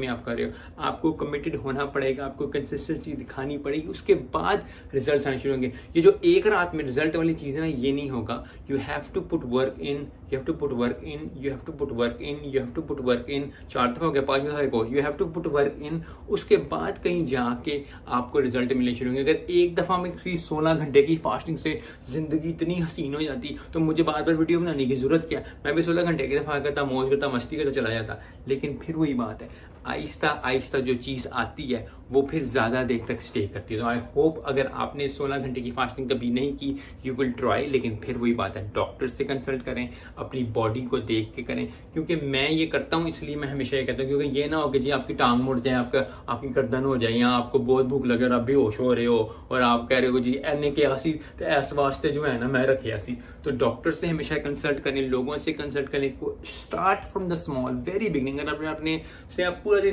में आप कर रहे हो, आपको कमिटेड होना पड़ेगा, आपको कंसिस्टेंसी दिखानी पड़ेगी, उसके बाद रिजल्ट आने शुरू होंगे। ये जो एक रात में रिजल्ट वाली चीज़ है ना, ये नहीं होगा। You have to put work in, you have to put work in, you have to put work in, you have to put work in. 4 दफा हो गया, 5वें दफा को you have to put work in. उसके बाद कहीं जाके आपको रिजल्ट मिलने शुरू होंगे। अगर एक दफा में 16 घंटे की फास्टिंग से जिंदगी इतनी हसीन हो जाती तो मुझे बार बार वीडियो बनाने की जरूरत क्या, मैं भी 16 घंटे की दफा करता, मौज करता, मस्ती करता चला जाता। लेकिन फिर वही बात है, आहिस्ता आहिस्ता जो चीज़ आती है वो फिर ज़्यादा देर तक स्टे करती है। तो आई होप अगर आपने 16 घंटे की फास्टिंग कभी नहीं की, यू विल ट्राई। लेकिन फिर वही बात है, डॉक्टर से कंसल्ट करें, अपनी बॉडी को देख के करें। क्योंकि मैं ये करता हूँ, इसलिए मैं हमेशा ये कहता हूँ, क्योंकि ये ना हो कि जी आपकी टांग मुड़ जाए, आपकी गर्दन हो जाए, या आपको बहुत भूख लगे और आप बेहोश हो रहे हो और आप कह रहे हो जी एने के आसी तो ऐस वास्ते जो है ना मैं रखे ऐसी। तो डॉक्टर से हमेशा कंसल्ट करें, लोगों से कंसल्ट करें। Start from the small, very beginning. अगर आपने से आप पूरा दिन